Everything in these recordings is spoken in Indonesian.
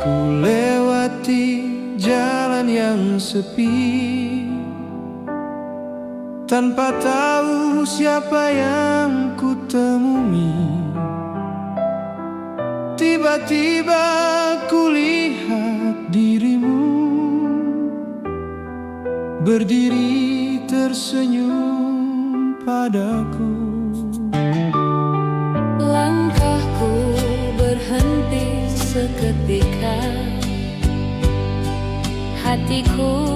Ku lewati jalan yang sepi, tanpa tahu siapa yang ku temui. Tiba-tiba ku lihat dirimu berdiri tersenyum padaku. Langkahku berhenti seketika, hatiku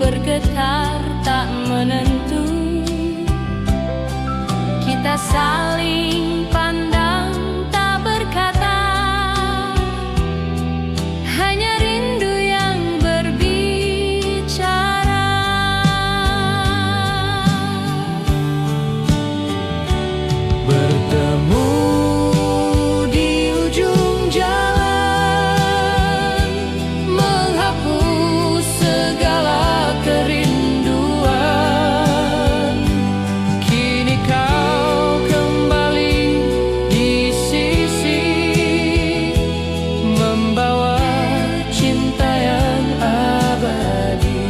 bergetar tak menentu. Kita saling pandang tak berkata, hanya rindu yang berbicara. Bertemu di ujung jalan, menghapus segala kerinduan. Kini kau kembali di sisi, membawa cinta yang abadi.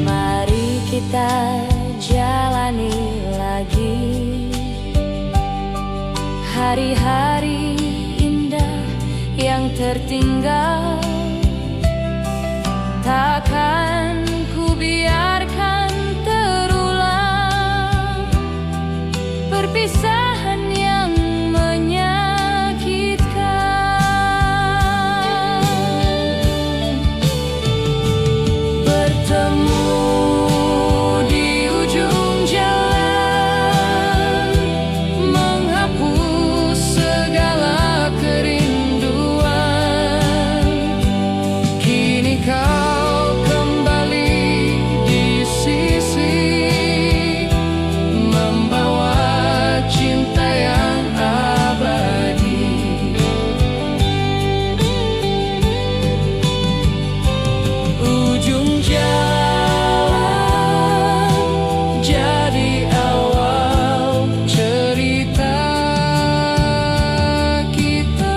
Mari kita jalani lagi hari-hari indah yang tertinggal. Takkan ku biarkan terulang perpisahan yang menyakitkan. Bertemu di ujung jalan, menghapus segala kerinduan. Kini kau kembali di sisi, membawa cinta yang abadi. Ujung jalan jadi awal cerita kita.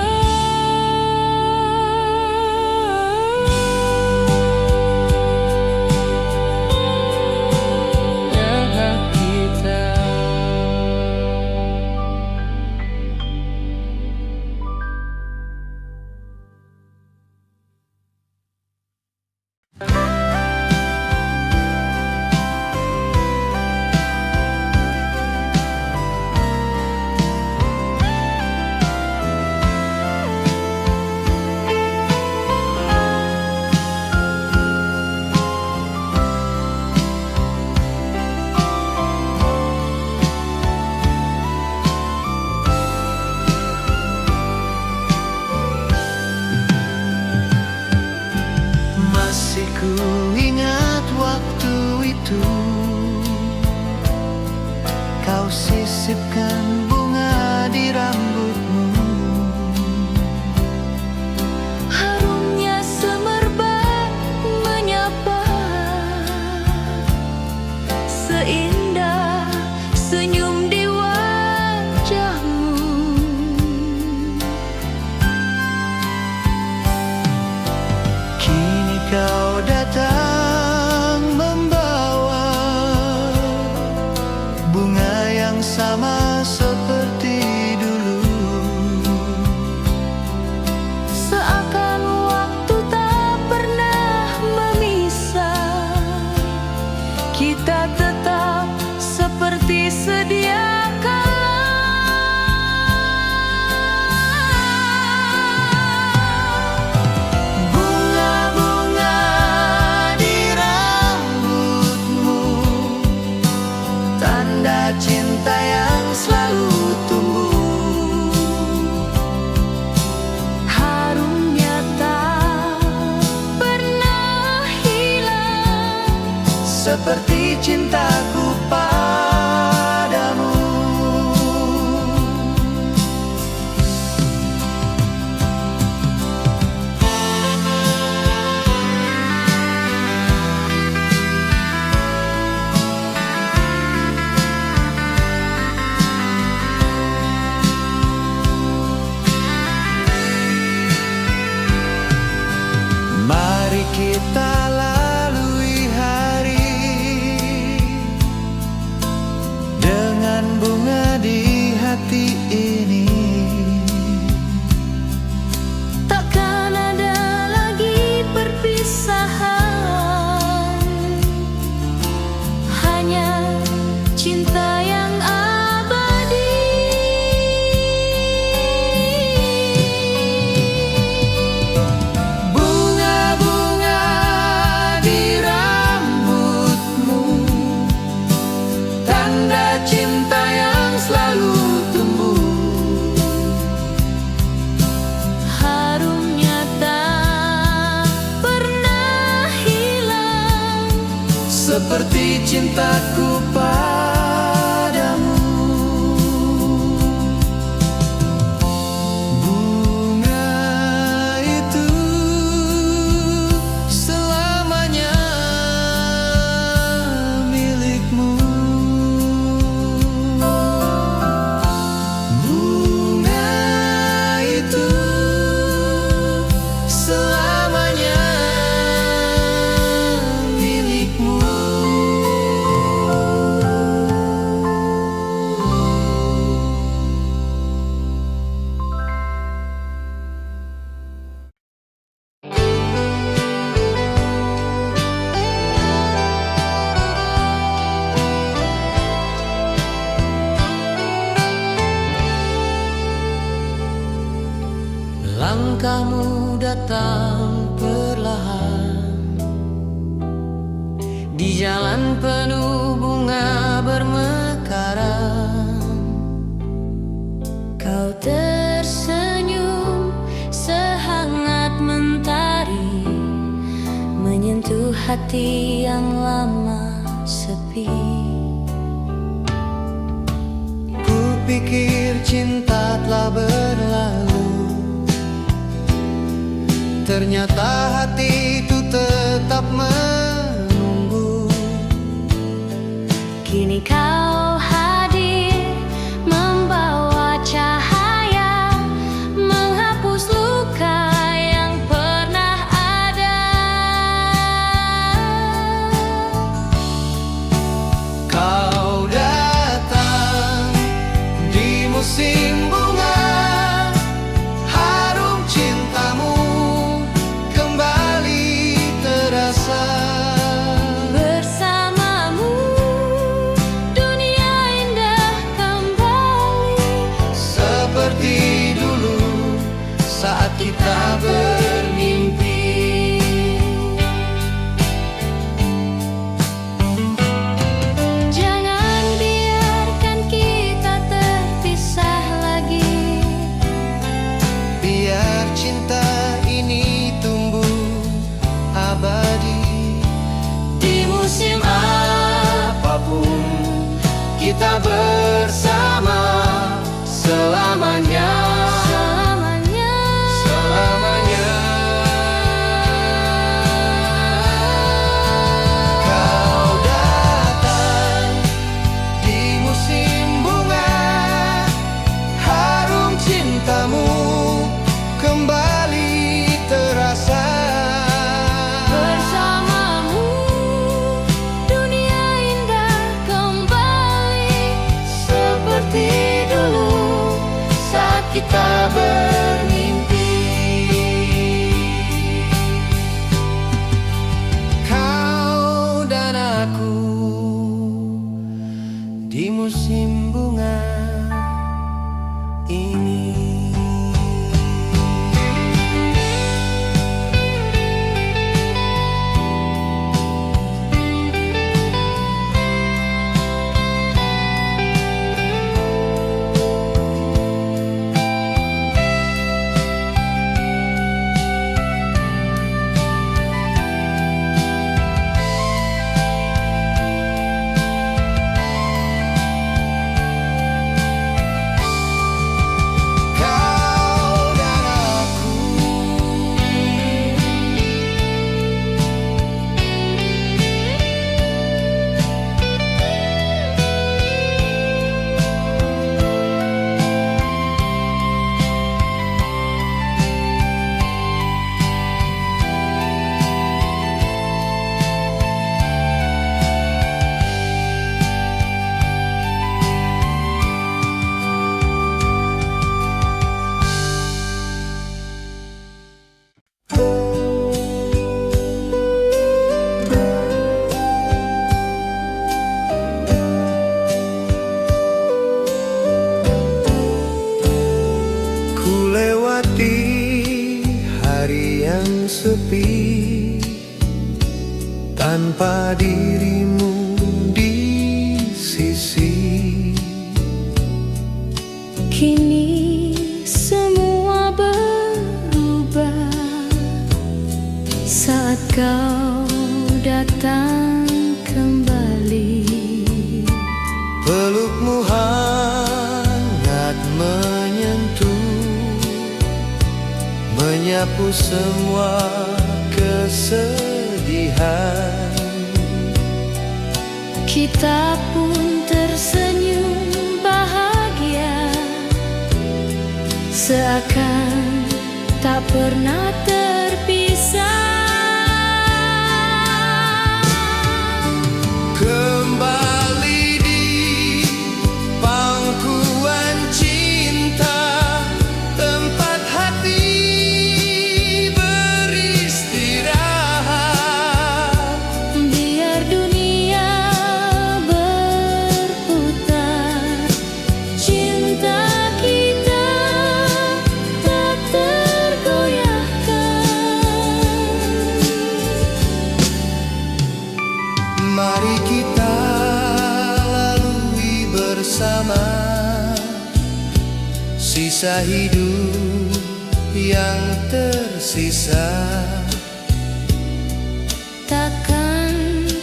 Masih ku ingat waktu itu, kau sisipkan bunga di rambutmu. Harumnya semerbak menyapa, seindah senyum di wajahmu. Kini kau datang membawa bunga yang sama hati ini. Takkan ada lagi perpisahan, hanya cinta yang abadi. Bunga-bunga di rambutmu, tanda cinta yang selalu tumbuh. Harumnya tak pernah hilang, Seperti cintaku padamu. Bunga itu selamanya milikmu. Bunga itu selamanya milikmu. Langkahmu datang perlahan di jalan penuh bunga bermekaran. kau tersenyum sehangat mentari, menyentuh hati yang lama sepi. Kupikir cinta telah berlalu, ternyata hati itu tetap menunggu. Kini kau hadir, membawa cahaya, menghapus luka yang pernah ada. Kau datang di musim bunga, harum cintamu kembali terasa. Bersamamu dunia indah kembali, Seperti dulu saat kita bermimpi. jangan biarkan kita terpisah lagi. sepi tanpa dirimu di sisi. Kini semua berubah saat kau datang kembali. Pelukmu hangat menyentuh, menyapu semua kesedihan. Kita pun tersenyum bahagia, seakan tak pernah terpisah. Kembali di pangkuan cinta, tempat hati beristirahat. Biar dunia berputar, cinta kita tak tergoyahkan. Mari kita lalui bersama sisa hidup yang tersisa. Takkan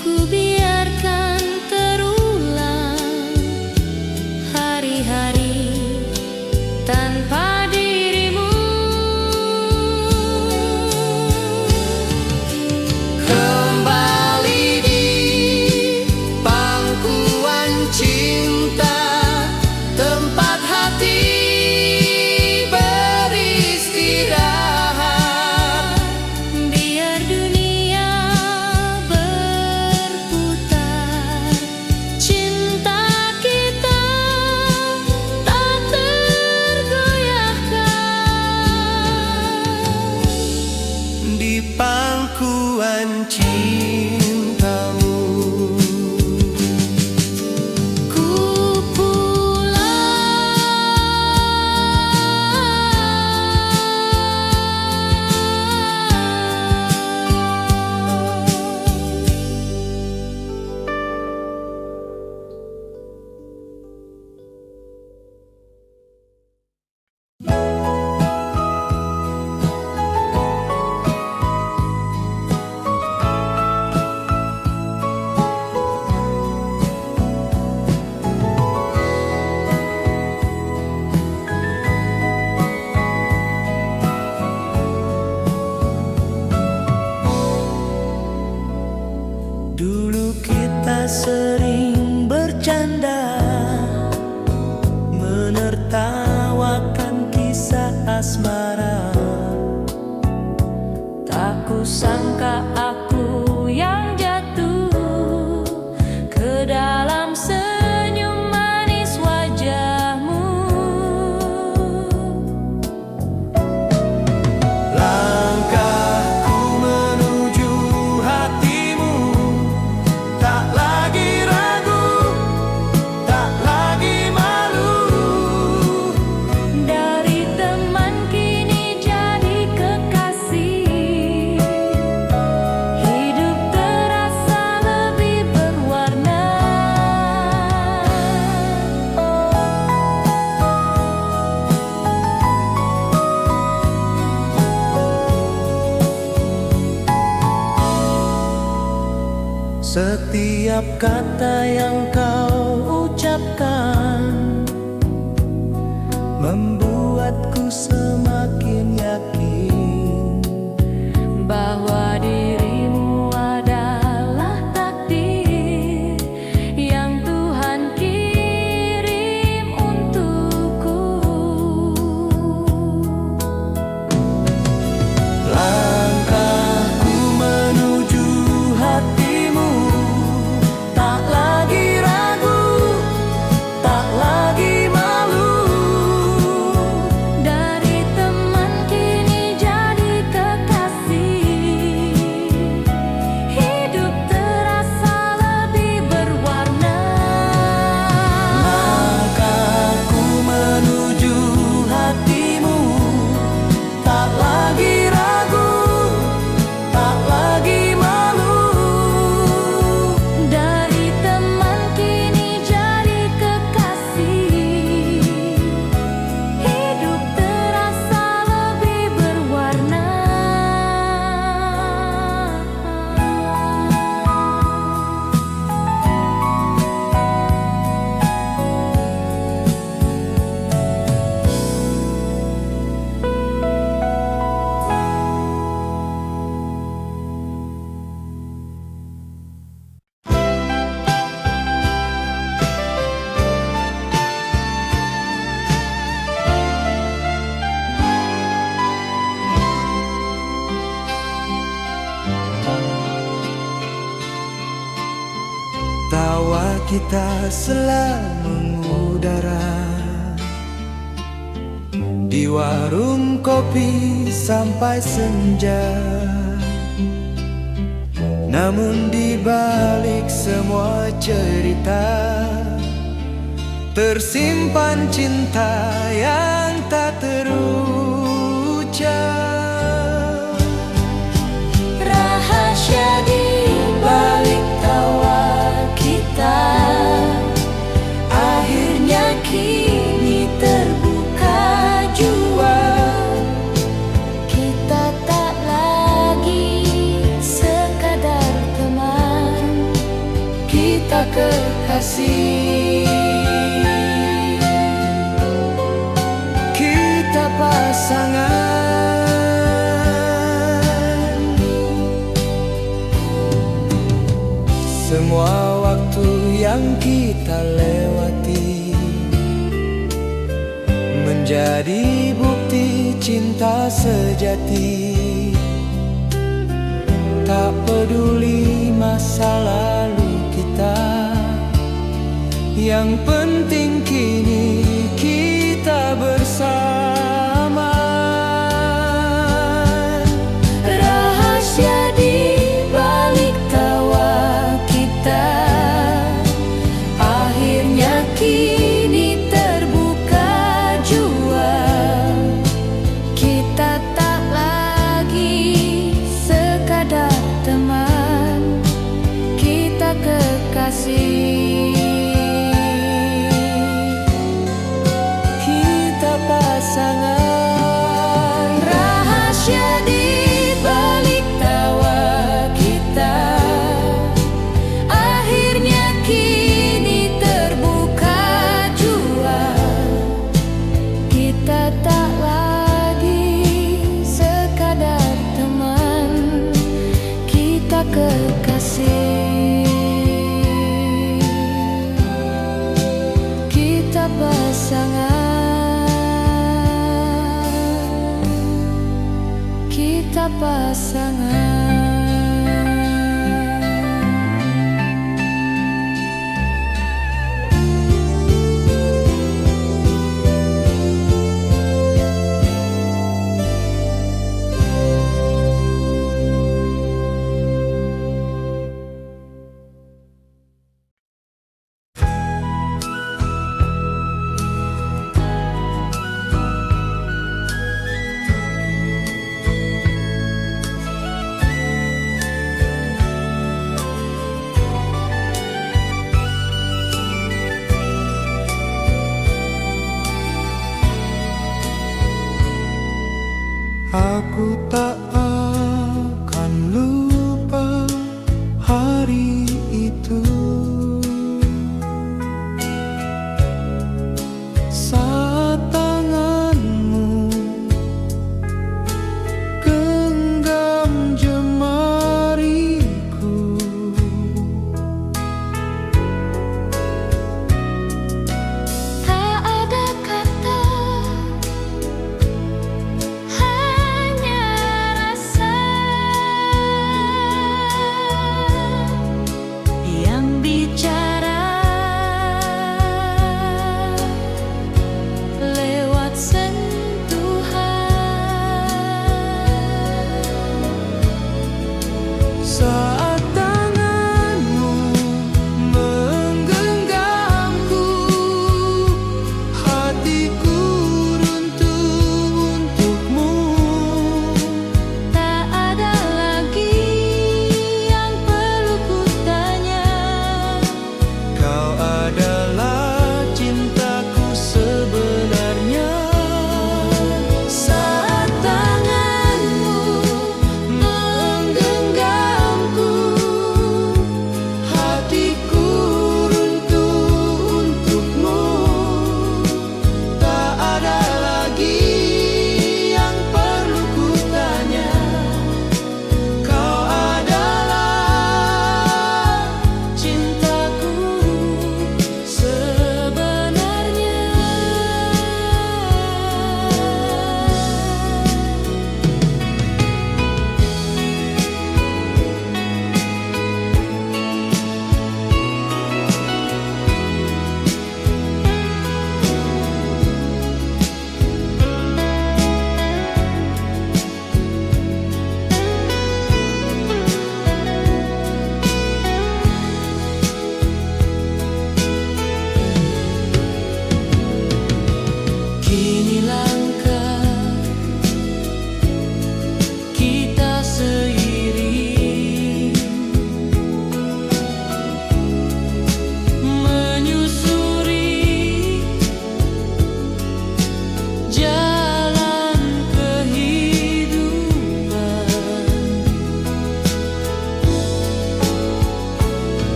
ku biarkan terulang hari-hari tanpa dirimu. Kembali di pangkuan cinta, tempat hati beristirahat. Biar dunia berputar, cinta kita tak tergoyahkan. Di pangkuan cintamu, Ku dulu kita sering bercanda, menertawakan kisah asmara. tak kusangka aku yang jatuh ke dalam senyum manis wajahmu. Langkahku menuju hatimu, tak lagi ragu, tak lagi malu. Dari teman kini jadi kekasih, hidup terasa lebih berwarna. Setiap kata yang kau ucapkan membuatku semakin yakin Bahwa dirimu adalah takdir yang Tuhan kirim untukku. langkahku menuju hatimu, tak lagi ragu, tak lagi malu. Dari teman kini kita selalu mengudara di warung kopi sampai senja. Namun di balik semua cerita tersimpan cinta yang tak terucap. Rahasia di balik tawa kita akhirnya kini terbuka jua. Kita tak lagi sekadar teman, kita kekasih. Kita pasangan. Semua waktu yang kita lewati menjadi bukti cinta sejati. Tak peduli masa lalu kita, yang penting kini kita bersama. Rahasia di balik tawa kita akhirnya kini terbuka jua. Kita tak lagi sekadar teman, kita kekasih. Kita pasangan. Rahasia di balik tawa kita akhirnya kini terbuka jua. Kita tak lagi sekadar teman, kita kekasih. Kita pasangan, kita pasangan. Aku tak akan lupa hari itu saat tanganmu genggam jemariku. Tak ada kata, hanya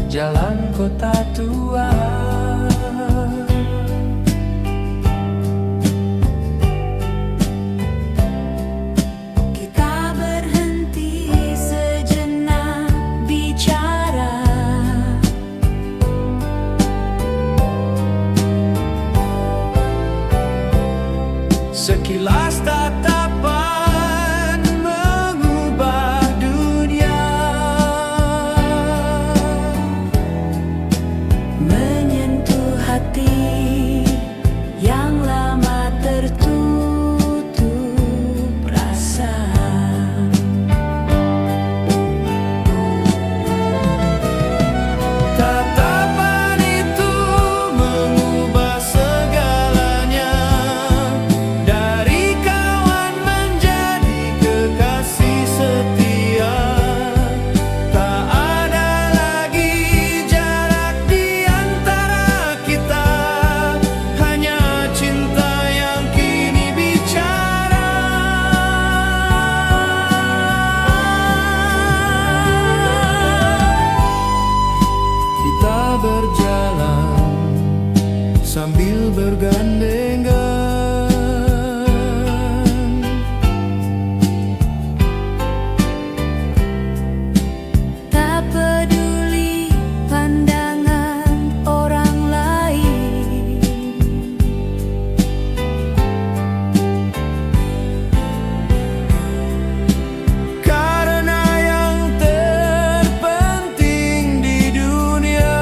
jalan kota tua. Kita berhenti sejenak bicara. Sekilas tatapan mengubah dunia, Menyentuh hati yang lama tertutup rasa. tatapan itu mengubah segalanya, dari kawan menjadi kekasih setia. Tak ada lagi jarak di antara kita, hanya cinta yang kini bicara. Kita berjalan sambil bergandengan, Tak peduli pandangan orang lain. karena yang terpenting di dunia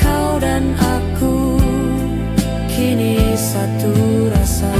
Kau dan aku kini satu rasa.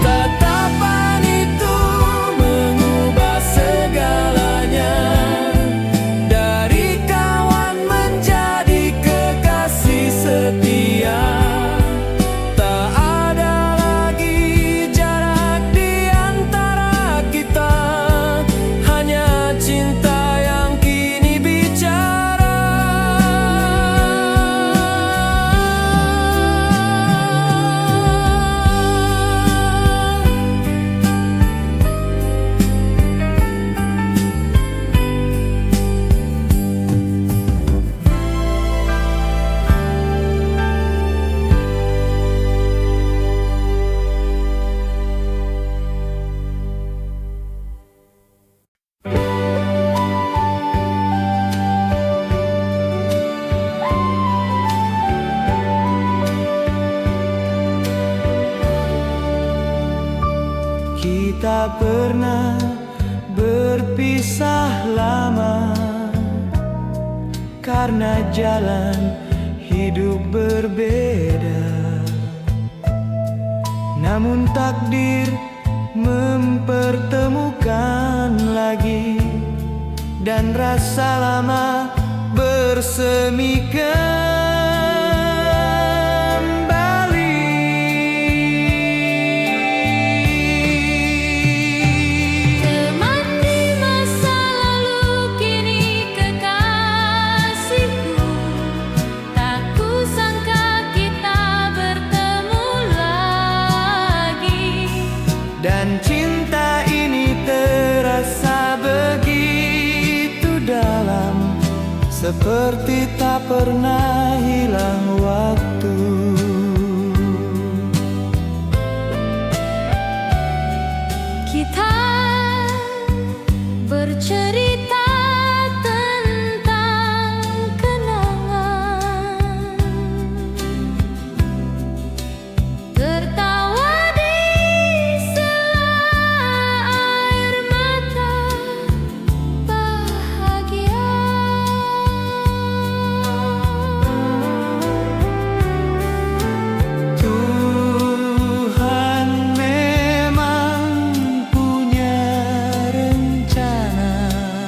tatapan itu mengubah segalanya, dari kawan menjadi kekasih setia. Tak ada lagi jarak di antara kita, hanya cinta yang kini bicara. Kita pernah berpisah lama, karena jalan hidup berbeda. Namun takdir mempertemukan lagi, dan rasa lama bersemi kembali. Teman di masa lalu kini kekasihku. Tak kusangka kita bertemu lagi. Dan cinta ini terasa begitu dalam, seperti tak pernah hilang waktu. Kita bercerita tentang kenangan, tertawa di sela air mata bahagia. Tuhan memang punya rencana,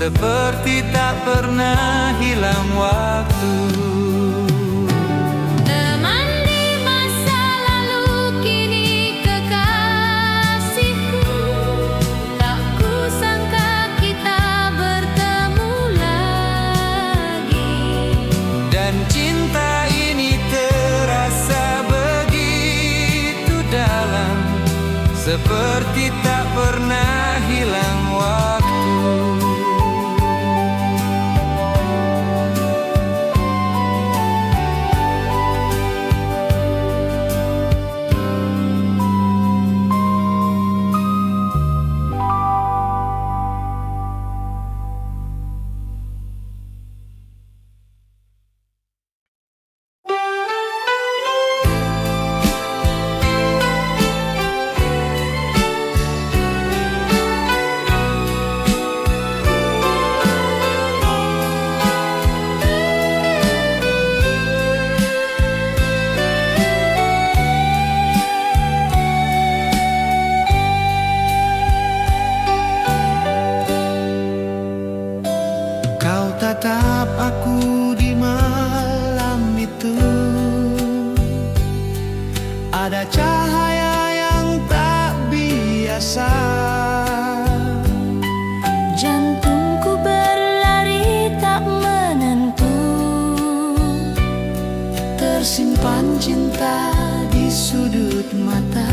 seperti tak pernah hilang waktu. Teman di masa lalu kini kekasihku, tak kusangka kita bertemu lagi. Dan cinta ini terasa begitu dalam, seperti tak pernah hilang waktu. Kau tatap aku di malam itu, ada cahaya yang tak biasa. Jantungku berlari tak menentu, Tersimpan cinta di sudut mata.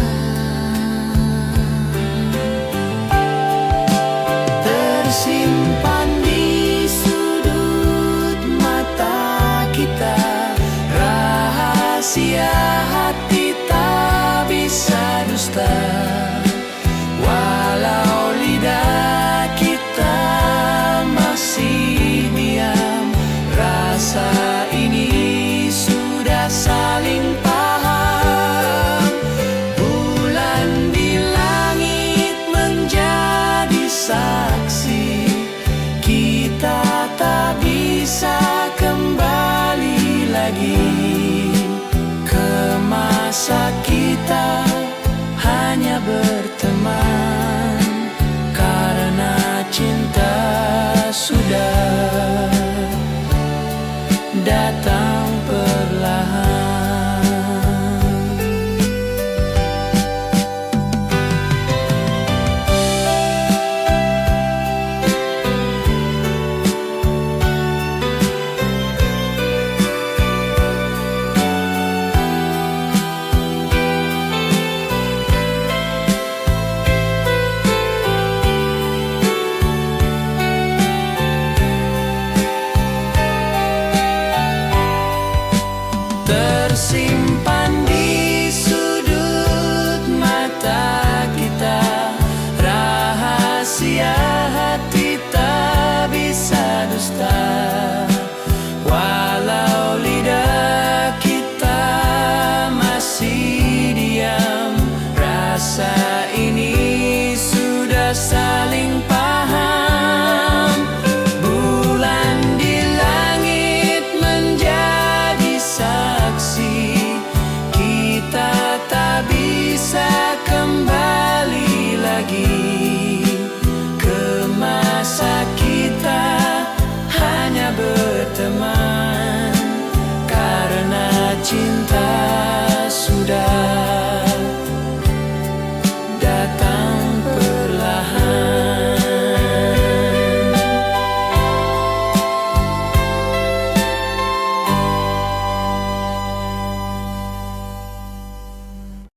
Tersimpan di sudut mata kita, rahasia hati tak bisa dusta. Walau lidah kita masih diam, rasa ini sudah saling paham. Bulan di langit menjadi saksi, kita tak bisa kembali lagi ke masa kita hanya berteman, karena cinta sudah datang perlahan. Tersimpan di sudut mata kita, rahasia hati tak bisa dusta. Walau lidah kita masih diam, rasa ini